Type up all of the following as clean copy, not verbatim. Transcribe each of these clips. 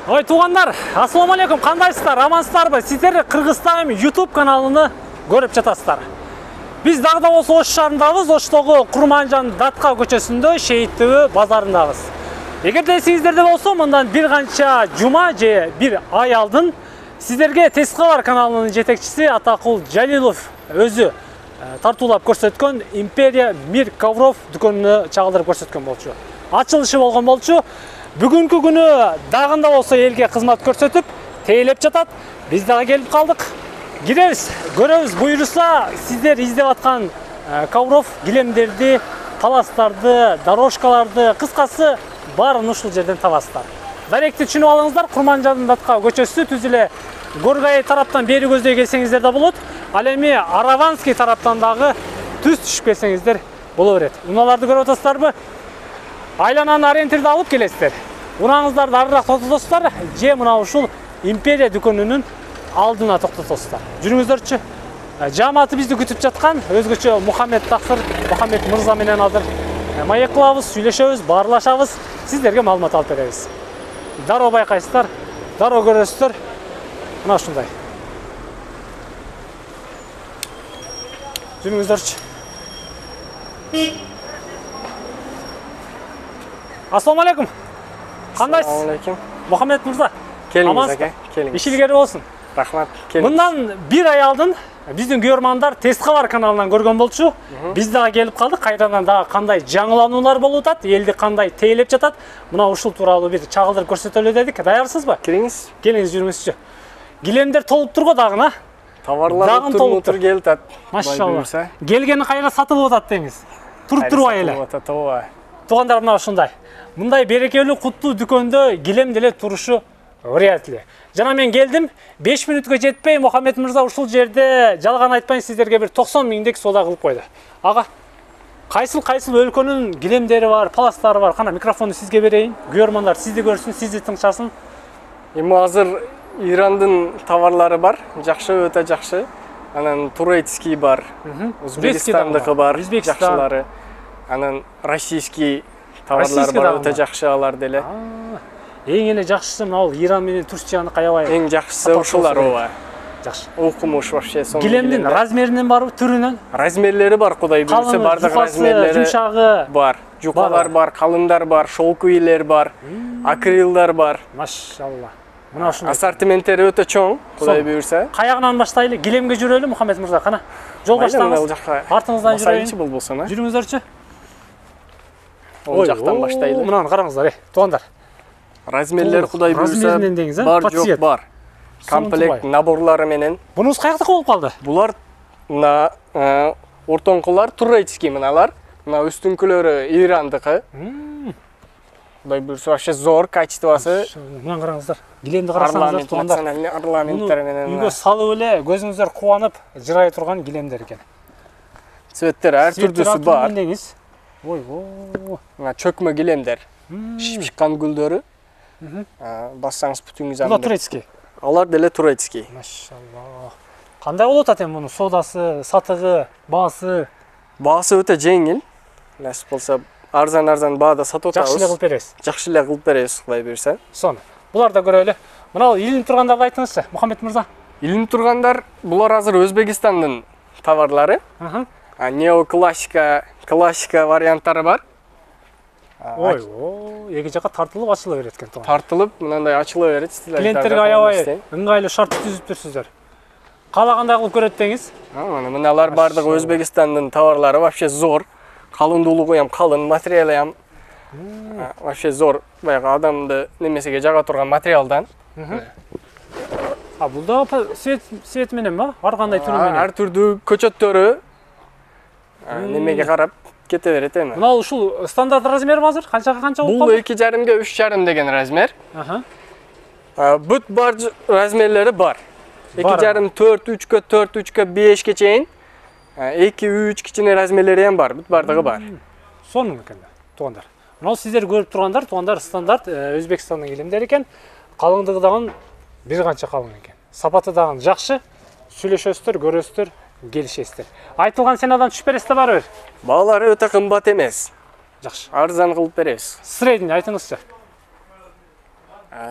Ой, туғандар, ассаламу алейкум, қандайсыздар, амансыздарбы? Сіздер Қырғызстан YouTube каналыны көріп жатасыздар. Біз дағда осы Ош шаарындабыз, Оштогу Курманжан Датка көчөсүндө Шейиттөбө базарындабыз. Эгер де сиздерде болсо, мындан бир канча жума же бир ай алдын сиздерге Тескалар каналынын жетекчиси Атакул Жалилов өзү тартуулап көрсөткөн Империя Мир Ковров дүкөнүнө чагылдырып көрсөткөн болчу. Ачылышы болгон болчу. Бүгүнкү күнү дагында болсо элге кызмат көрсөтүп, тейлеп жатат. Биз дагы келип калдык. Киребиз, көрөбүз. Буйруса сиздер издеп аткан ковров килемдерди, таластарды, дорожкаларды, кыскасы баарын ушул жерден табасыздар. Даректи түшүнүп алыңыздар. Курманжан Датка көчөсү түз эле Горгай тараптан бери көздөй келсеңиздер да болот. Ал эми Араванский тараптан дагы түз түшүп келсеңиздер боло берет. Унааларды көрүп атасыздарбы? Айлананы ориентирди алып келесиздер. Унаңыздарды арыраак токтотосуздар, же мына ушул Империя дүкөнүнүн алдына токтотосуздар. Жүрүңүздөрчү. Жамааты бизди күтүп жаткан, өзгөчө Мухаммед Таксыр, Мухаммед мырза менен азыр маек кылабыз, сүйлөшөбүз, баарлашабыз, сиздерге маалымат алып беребиз. Дароо байкайсыздар, дароо көрөсүздөр. Мына ушундай. Жүрүңүздөрчү. Ассаламу алейкум. Кандайсыз? Ассаламу алейкум. Мухаммед мырза. Келиңиз ака, келиңиз. Ишилгери болсун. Рахмат, келиңиз. Мындан бир ай алдын биздин көрөрмандар Тескалар каналынан көргөн болчу. Биз дагы келип калдык. Кайрадан дагы кандай жаңылануулар болуп атат, элди кандай тейлеп жатат. Мына ушул тууралуу бир чагылдырып көрсөтөлү дедик. Даярсызбы? Кириңиз. Келиңиз, жүрүңүзчү. Килемдер толуп турго дагына. Товарлар туруп келатат. Машалла. Келгени кайра сатылып атат деңиз. Туруп турбай эле. Тугандар мына ушундай. Мындай берекелүү куттуу дүкөндө килем деле турушу вариатлы. Жана мен келдим, 5 мүнөткө жетпей Мухаммед мырза ушул жерде жалган айтпайын сиздерге бир 90 миңдек соода кылып койду. Ага, кайсыл өлкөнүн килемдери бар, паластары бар. Кана микрофонду сизге берейин. Көрөрмандар сизди көрсүн, сизди тыңшасын. Эми азыр Ирандын товарлары бар, жакшы, өтө жакшы. Анан турецкий бар, Өзбекстандыкы бар, жакшылары. Анан российский товарлар бар, өтө жакшы алар деле. Эң эле жакшысы мына Иран менен Турцияны каябай. Эң жакшысы ушулар ооба. Жакшы. Окумуш вообще сонун. Килемдин размеринен барбы, түрүнөн? Размерлери бар, Кудай буйрса, бардык размерлери жумшагы бар. Жукалар бар, калындар бар, шолкуйлер бар, акрилдар бар. Машалла. Мына ушундай. Ассортименттери өтө чоң, Кудай буйрса. Каягынан баштайлы, килемге жүрөлү Мухаммед мырза, кана. Жол баштаңыз. Артыңыздан жүрөйүн. Болсун, жүрүңүздөрчү. Ол жактан баштайлы. Мынаны караңыздар, туугандар. Размерлер Кудай буйрса бар, жок бар. Комплект наборлары менен. Бунуз каяктыкы болуп калды? Булар мына ортоңкулар турецкий мыналар. Мына үстүнкүлөрү Ирандыкы. Кудай буйрса вообще зор качествосы. Мына караңыздар. Килемди карасаңыздар, туугандар. Орнаменттер менен. Үйгө салып эле көзүңүздөр кубанып, жырай турган килемдер экен. Цветтер ар түрдүсү бар. Ой. Мына чөкмө килемдер. Шишкан гүлдөрү. Бассаңыз бүтүңүз анда. Бул турецкий. Алар деле турецкий. Машалла. Кандай болот атем мунун соодасы, сатыгы, баасы? Баасы өтө жеңил. Насип болсо арзан баада сатып атабыз. Жакшы эле кылып бересиз. Жакшы эле кылып беребиз, Кудай буйрса. Сону. Буларды көрөлү. Мына илинип тургандарды айтыңызчы, Мухаммед мырза. Илинип тургандар булар азыр Өзбекстандын товарлары. Неоклассика, классика варианттары бар. Ой, эки жака тартылып ачыла берет экен. Тартылып, мындай ачыла берет. Клиенттерге аябай ыңгайлуу шарт түзүп турсуздар. Каалагандай кылып көрөт деңиз. Мыналар бардык Өзбекстандын товарлары вообще зор. Калындуулугу ham калын, материалы ham вообще зор. Баягы адамды немесеге жага турган материалдан. Бул да свет менен ба? Ар кандай түрү менен? Ар түрдүү көчөттөрү немеге карап кете берет эми. Мына ушул стандарт размерби азыр? Канчага канча болуп калды? Бул 2,5 га 3,5 деген размер. Бүт бар размерлери бар. 2,5, 4, 3 га 4, 3 га 5 ге чейин 2, 3 кичине размерлери ham бар. Бүт бардыгы бар. Сонун экен, туугандар. Мына сиздер көрүп тургандар, туугандар стандарт Өзбекстандын килемдери экен. Калыңдыгы дагы бир канча калың экен. Сапаты дагы жакшы. Сүйлөшөсүздөр, көрөсүздөр, келишесиздер. Айтылган ценадан түшүп бересиздер барбыр? Баалары өтө кымбат эмес. Жакшы. Арзан кылып беребиз. Средний айтыңызчы.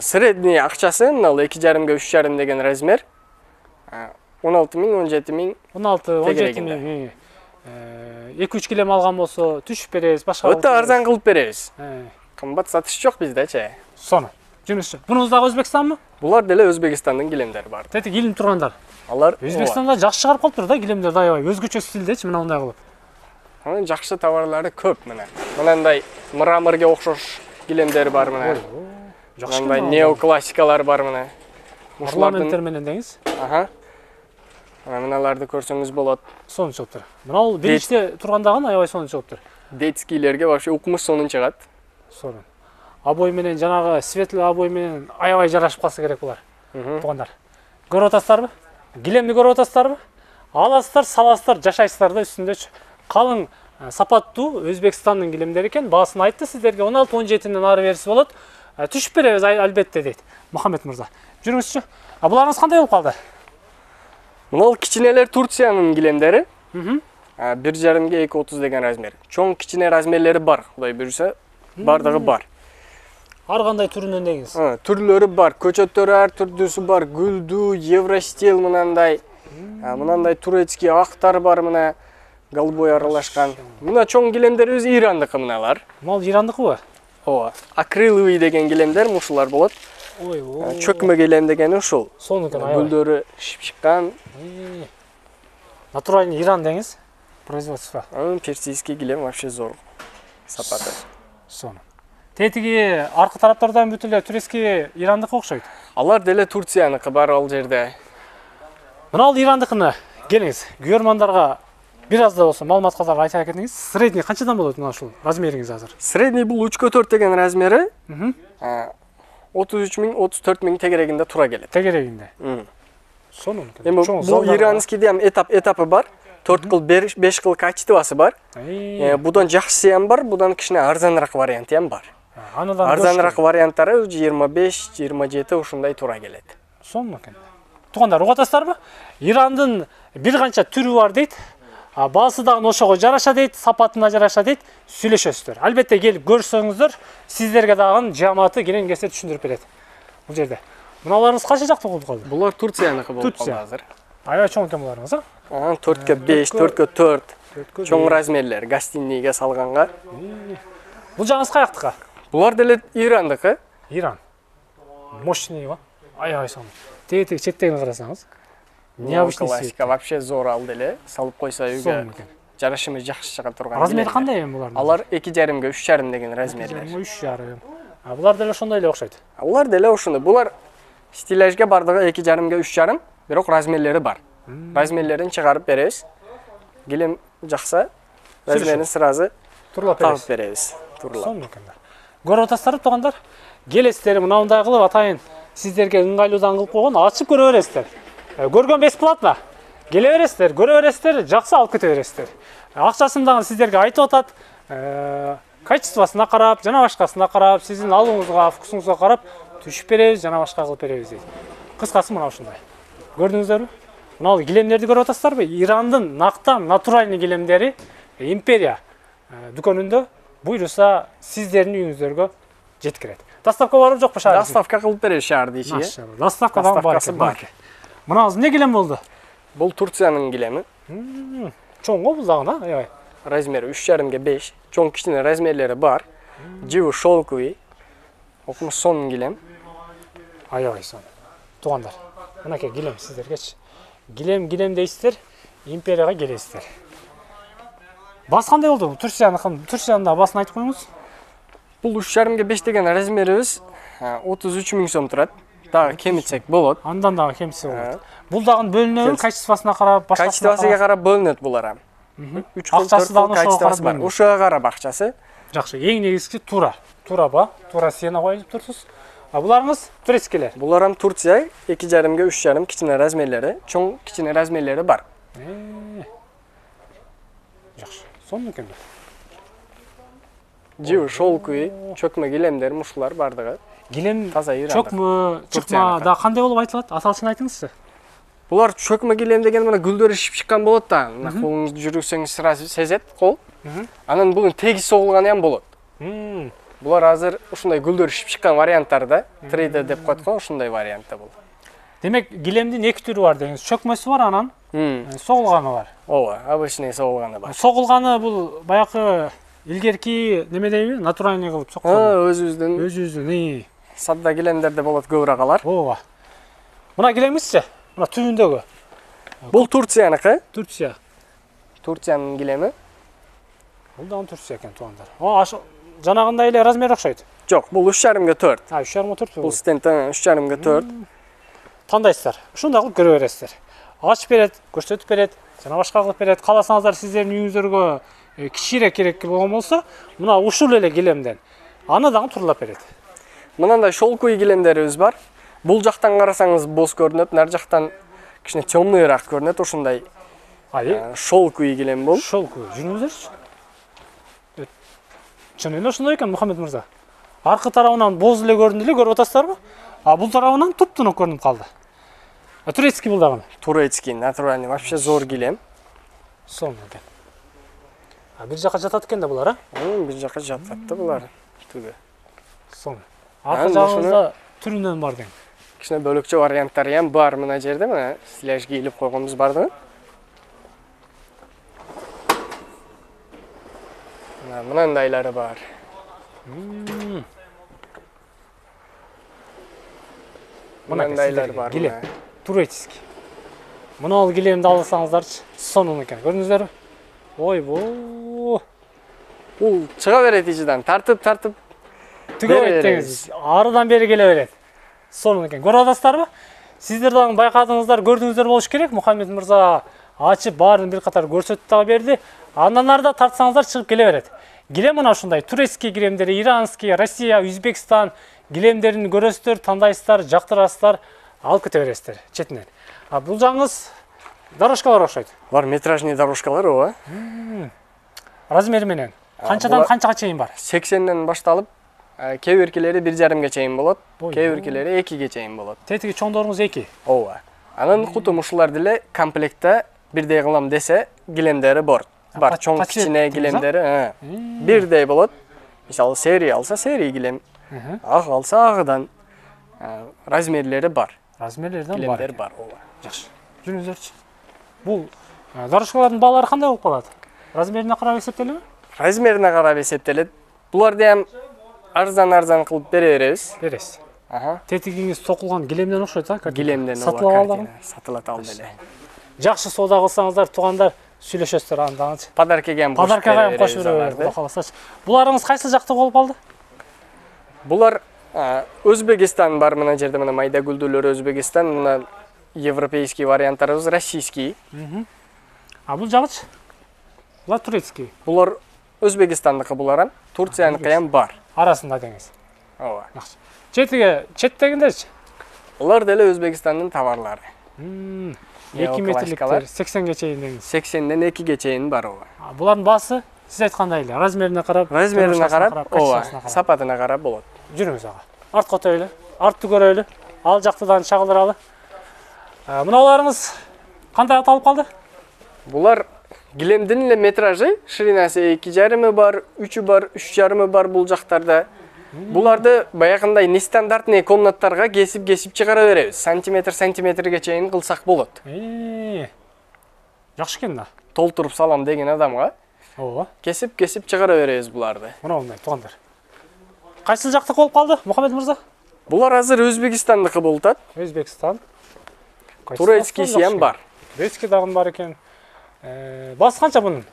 Средний акчасы мына 2,5 3,5 деген размер 16 миң 17 миң 16-17 миң. 2-3 килем алган болсо түшүп беребиз, башка. Өтө арзан кылып беребиз. Кымбат сатыш жок биздечи. Сону. Жүрүңүзчү. Бунуз дагы Өзбекстанбы? Булар деле Өзбекстандын килемдери бар. Тети килинип тургандар. Алар Өзбекстанда жакшы чыгарып калыптыр да килемдерди аябай. Өзгөчө стилдечи мындай кылып. Анын жакшы товарлары көп мына. Мынандай мраморге окшош килемдери бар мына. Жакшы. Мындай неоклассикалар бар мына. Орнаменттер менен деңиз. Аха. Мыналарды көрсөңүз болот. Сонун чыгыптыр. Мына биричте тургандагы аябай сонун чыгыптыр. Детскийлерге вообще укмуш сонун чыгат. Сонун. Обой менен жанагы светлый обой менен аябай жарашып калса керек булар. Тугандар. Көрүп атасыздарбы? Килемди көрүп атасыздарбы? Аласыздар, саласыздар, жашайсыздар да үстүндө калың сапаттуу Өзбекстандын килемдери экен. Баасын айтты сиздерге 16-17ден ары бериси болот. Түшүп беребиз албетте дейт Мухаммед мырза. Жүрүңүзчү. Буларыңыз кандай болуп калды? Мынал кичинелер Турциянын килемдери. 1,5-ге 2,30 деген размер. Чоң кичине размерлери бар. Кудай буйруса, бардыгы бар. Ар кандай түрүнөн деңиз? Түрлөрү бар. Көчөттөрү ар түрдүүсү бар. Гүлдүү, евростил мынандай. Мынандай турецкий актар бар мына. Голубой аралашкан. Мына чоң килемдерибиз Ирандыкы мыналар. Мал Ирандыкыбы? Ооба. Акриловый деген килемдер мушулар болот. Ой, Чөкмө килем дегени ушул. Сонун экен аябай. Гүлдөрү шипшиккан. Натуральный Иран деңиз? Производство. Персийский килем вообще зор. Сапаты. Сонун. Тетиги аркы тараптардан бүт эле турецкий Ирандыкы окшойт. Алар деле Турцияныкы бар ал жерде. Мына ал Ирандыкыны келиңиз. Көрөрмандарга бир аз да болсо маалымат катары айта кетиңиз. Средний канчадан болот мына ушул размериңиз азыр? Средний бул 3/4 деген размери 33 миң 34 миң тегерегинде тура келет. Тегерегинде. Сонун экен. Эми бул иранскийде ham этапы бар. 4 кыл 5 кыл качествосы бар. Будан жакшысы ham бар, будан кичине арзаныраак варианты ham бар. Арзаныраак варианттары 25-27 ушундай тура келет. Сонун экен. Тугандар, угуп атасыздарбы? Ирандын бир канча түрү бар дейт. Баасы дагы ошого жараша дейт, сапатына жараша дейт. Сүйлөшөсүздөр. Албетте келип көрсөңүздөр, сиздерге дагы жамааты кенен кесе түшүндүрүп берет. Бул жерде. Мыналарыңыз кача жакта болуп калды? Булар Турцияныкы болуп калды азыр. Аябай чоң экен буларыңыз, а? 4/5, 4/4. Чоң размерлер, гостиныйга салганга. Бул жаңыз каяктыкы? Булар деле Ирандыкы. Иран. Мощный ба? Аябай сонун. Теги четтегини карасаңыз. Необычный классика вообще зор ал деле. Салып койсо үйгө жарашымы жакшы чыга турган. Размери кандай эми булардын? Алар 2,5-ге 3,5 деген размерлер. 3,5. Булар деле ошондой эле окшойт. Алар деле ошондой. Булар стиляжга бардыгы 2,5-ге 3,5, бирок размерлери бар. Размерлерин чыгарып беребиз. Килем жакса, размерин сразу турлап беребиз. Турлап. Сонун экен. Көрүп атасыздарбы тугандар? Келесиздер мындай кылып атайын сиздерге ыңгайлуудан кылып койгон, ачып көрө бересиздер. Көргөн бесплатно. Келе бересиздер, көрө бересиздер, жакса алып кете бересиздер. Акчасын дагы сиздерге айтып атат. Качествосуна карап, жана башкасына карап, сиздин алууңузга, вкусуңузга карап түшүп беребиз, жана башка кылып беребиз дейт. Кыскасы мына ушундай. Көрдүңүздөрбү? Мына килемдерди көрүп атасыздарбы? Ирандын нактан натуральный килемдери Империя дүкөнүндө буйруса сиздердин үйүңүздөргө жеткирет. Доставка барбы жокпу шаар? Доставка кылып беребиз шаардын ичине. Машалла. Доставка бар. Мынаңыз эмне килем болду? Бул Турциянын килеми. Чоң го бул дагы, аябай. Размери 3,5-ге 5. Чоң кичине размерлери бар. Живы шелковый. Окумуш сонун килем. Аябай сонун. Тугандар, мынакей килем сиздергечи. Килем дейсиздер, Империяга келесиздер. Бас кандай болду? Турциянын да басын айтып коюңуз. Бул 3,5-ге 5 деген размерибиз 33 миң сом турат. Дагы кемитсек болот. Андан дагы кемитсе болот. Бул дагы бөлүнөбү, качествосуна карап, башкасына качествосуга карап бөлүнөт булар. 3 кыл 4 кыл качествосы бар. Ошого карап акчасы. Жакшы, эң негизгиси тура сена коюлуп турсуз. Буларыңыз турецкилер. Булар Турция 2,5-ге 3,5 кичине размерлери, чоң кичине размерлери бар. Жакшы. Сонун экен. Живы шелковый, чөкмө килемдер мушулар бардыгы. Килем таза Иран. Чөкмө, чыкма да кандай болуп айтылат? Аталышын айтыңызчы. Булар чөкмө килем деген мына гүлдөрү шипшиккан болот да. Мына колуңузду жүрүксөңүз сразу сезет кол. Анан бугун теги согулганы ham болот. Булар азыр ушундай гүлдөр ишип чыккан варианттарда, 3D деп коет го, ушундай вариантта бул. Демек, гилемдин эки түрү бар деңиз. Чөкмөсү бар, анан согулганы бар. Ооба, обычный согулганы бар. Согулганы бул баягы илгерки неме дейби, натуральный кылып соккон. Өзүбүздүн садда гилемдерде болот көбүрөөк алар. Ооба. Мына гилемизчи? Мына түбүндөгү. Бул Турцияныкы. Турция. Турциянын гилеми. Бул да Турция экен, туугандар. Жанагындай эле размери окшойт. Жок, бул 3,5-га 4. 3,5-га 4. Бул стендтен 3,5-га 4. Тандайсыздар. Ушундай кылып көрө бересиздер. Ачып берет, көрсөтүп берет, жана башка кылып берет. Кааласаңыздар сиздердин үйүңүздөргө кичиирээк керек болгон болсо, мына ушул эле гилемден аны дагы турлап берет. Мынандай шолкуй гилемдерибиз бар. Бул жактан карасаңыз боз көрүнөт, нар жактан кичине темныйраак көрүнөт. Ушундай шолкуй гилем бул. Шолкуй. Жүрүңүздөрчү. Чын эле ошондой экен, Мухаммед мырза. Аркы тарабынан боз эле көрүндү эле, көрүп атасыздарбы? А бул тарабынан туп-тунук көрүнүп калды. Турецкий бул дагы. Турецкий, натуральный, вообще зор гилем. Сонун экен. Бир жака жатат экен да булар, а? Бир жака жатат да булар. Түгө. Сонун. Аркы жагыңызда түрүнөн бар дең. Кичине бөлөкчө варианттары ham бар мына жерде, мына силаж кийилип койгонбуз барды. Мынандайлары бар. Мынандайлар бар. Гилем. Турецкий. Мына гилемди алсаңыздарчы, сонун экен. Көрдүңүздөрбү? Ойбо. Бул чыга берет ичидан, тартып түгөйт деңиз. Арыдан бери келе берет. Сонун экен. Көрүп атасыздарбы? Сиздер дагы байкадыңыздар, көрдүңүздөр болуш керек. Мухаммед мырза ачып баарын бир катар көрсөтүп дагы берди. Андан арда тартсаңыздар чыгып келе берет. Гилем мына ушундай турецкий гилемдери, иранский, Россия, Өзбекстан гилемдерин көрөсүздөр, тандайсыздар, жактырасыздар, алып кете бересиздер четинен. Бул жагыңыз дорожкалар окшойт. Бар метражный дорожкалар ооба. Размери менен канчадан канчага чейин бар? 80ден башталып, кээ биркилери 1,5га чейин болот, кээ биркилери 2ге чейин болот. Тетиги чоңдоруңуз 2. Ооба. Анын кутум ушулар деле комплектте бирдей кылам десе гилемдери бар. Чоң кичине гилемдери бирдей болот. Мисалы серия алса серия гилем, ак алса агыдан. Размерлери бар. Размерлерден бар. Гилемдер бар, ооба. Жакшы. Жүрүңүздөрчү. Бул дорожкалардын баалары кандай болуп калат? Размерине карап эсептелеби? Размерине карап эсептелет. Буларды ham арзан кылып бере беребиз. Бересиз. Тетигиңиз сокулган гилемден окшойт, а? Гилемден сатылып алдыңыз? Сатылат ал деле. Жакшы соода кылсаңыздар, туугандар, сүйлөшөсүздөр андагычы. Подаркага ham кошуп беребиз, Кудай кааласачы. Буларыңыз кайсы жакта болуп калды? Булар Өзбекстан бар мына жерде, мына майда гүлдүүлөр Өзбекстан, мына европейский варианттарыбыз российский. Бул жагычы? Булар турецкий. Булар Өзбекстандыкы булар, Турцияныкы ham бар. Арасында деңиз. Ооба. Жакшы. Четтегиндерчи? Булар деле Өзбекстандын товарлары. 2 метрликтер 80ге чейин деңиз. 80ден 2ге чейин бар ооба. Булардын баасы сиз айткандай эле, размерине карап, ооба, сапатына карап болот. Жүрүңүз ага. Артка өтөйлү, артты көрөйлү, ал жактыдан чагылдыралы. Мыналарыңыз кандай аталып калды? Булар гилемдин эле метражы, ширинасы 2,5 бар, 3 бар, 3,5 бар бул жактарда. Буларды баягындай нестандартный комнаттарга кесип чыгара беребиз. Сантиметрге чейин кылсак болот. Жакшы экен да. Толтуруп салам деген адамга. Ооба. Кесип чыгара беребиз буларды. Мына мындай туугандар. Кайсы жактык болуп калды, Мухаммед мырза? Булар азыр Өзбекстандыкы болуп атат. Өзбекстан. Турецкийси ham бар. Турецкий дагы бар экен. Баасы канча бунун?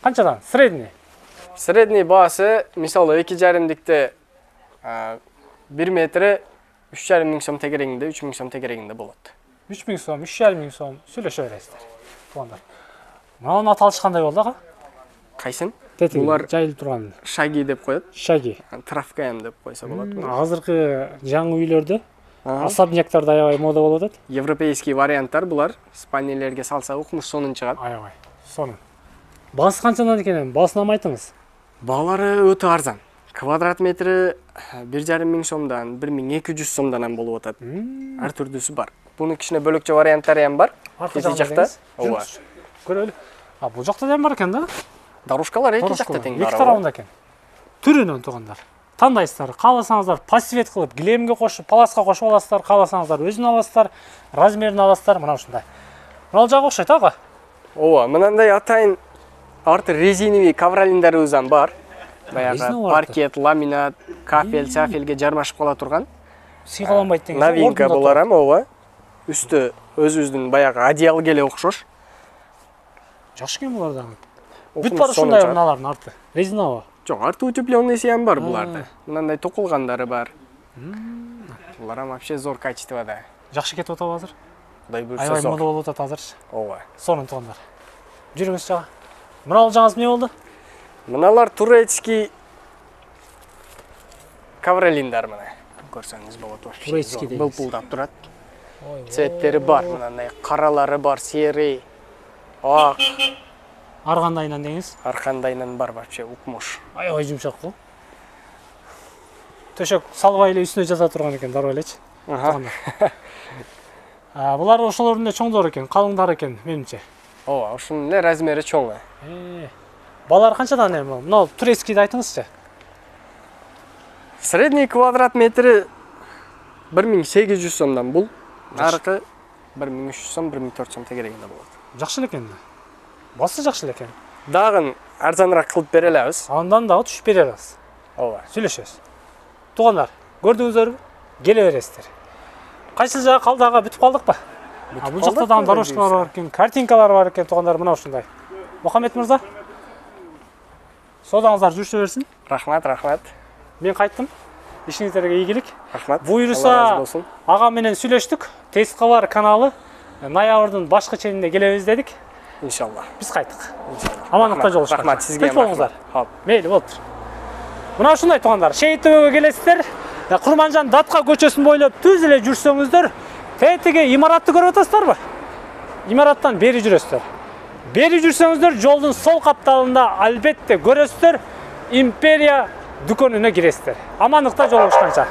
Канчадан? Средний. Средний баасы, мисалы 2,5дикте 1 метри 3,5 миң сом тегерегинде, 3 миң сом тегерегинде болот. 3 миң сом, 3,5 миң сом сүйлөшө бересиздер. Туугандар. Мынанын аталышы кандай болду ага? Кайсын? Булар жайылып турган. Шаги деп коет. Шаги. Травка ham деп койсо болот. Азыркы жаңы үйлөрдө особняктарда аябай мода болуп атат. Европейский варианттар булар. Спальнелерге салса укмуш сонун чыгат. Аябай. Сонун. Баасы канчадан экенин баасын айтыңыз. Баалары өтө арзан. Квадрат метри 1,5 миң сомдон 1,200 сомдон ham болуп атат. Ар түрдүүсү бар. Буну кичине бөлөкчө варианттары ham бар. Эки жакта. Ооба. Көрөлү. Бул жакта да бар экен да? Дорожкалар эки жакта тең бар. Эки тарабында экен. түрүнөн туугандар тандайсыздар. Кааласаңыздар пассивет кылып килемге кошуп, паласка кошуп аласыздар, кааласаңыздар өзүн аласыздар, размерин аласыздар, мына ушундай. Мына жагы окшойт ага. Ооба, мынандай атайын арты резиновый ковролиндерибизден бар. Баягы Резиновый арты? паркет, ламинат, кафель, сафелге жармашып кала турган. Сыйгаланбайт деген. Новинка булар эми, ооба. Үстү өзүбүздүн баягы одеял келе окшош. Жакшы экен булар дагы. Бүт бар ушундай мыналардын арты. Резиновый. Жок, арты утепленныйсы ham бар буларда. Мынандай токулгандары бар. Булар ham вообще зор качествода. Жакшы кетип атабы азыр? Кудай буйрса Аябай зор. мода болуп атат азыр. Ооба. Сонун туугандар. Жүрүңүз жага. Мына алжаңыз эмне болду? Мыналар турецкий ковролиндер мына. Көрсөңүз болот вообще. Турецкий дейсиз. Былпылдап турат. Цветтери бар, мындай каралары бар, серый, ак, Ар кандайынан деңиз? ар кандайынан бар вообще укмуш. Аябай жумшак го. Төшөк салбай эле үстүнө жата турган экен, дароо элечи. Булар ошолордун эле чоңдор экен, калыңдар экен менимче. Ооба, ушунун эле размери чоң. Балар канчадан эми? Мына турецкийди айтыңызчы. Средний квадрат метри 1800 сомдон бул. Наркы 1300 сом, 1400 сом тегерегинде болот. Жакшы экен. Басы жакшы экен. Дагы арзаныраак кылып бере алабыз. Андан дагы түшүп бере аласыз. Ооба. Сүйлөшөбүз. Туугандар, көрдүңүздөрбү? Келе бересиздер. Кайсы жагы калды ага, бүтүп калдыкпы? Бул жакта дагы дорожкалар бар экен, картинкалар бар экен, туугандар, мына ушундай. Мухаммед мырза, соодаңыздар жүрүшө берсин. Рахмат, рахмат. Мен кайттым. Ишиңиздерге ийгилик. Рахмат. Буюрса, ага менен сүйлөштүк. Тез кабар каналы ноябрдын башкы ченинде келебиз дедик. Иншалла. Биз кайттык. Амандыкта жолугушканча. Рахмат сизге. Болуңуздар. Хоп. Мейли болуптур. Мына ушундай туугандар, Шейитөбөгө келесиздер. Курманжан Датка көчөсүн бойлоп түз эле жүрсөңүздөр, тетиги имаратты көрүп атасыздарбы? Имараттан бери жүрөсүздөр. Бери жүрсөңүздөр, жолдун сол капталында албетте көрөсүздөр, Империя дүкөнүнө киресиздер. Амандыкта жолугушканча.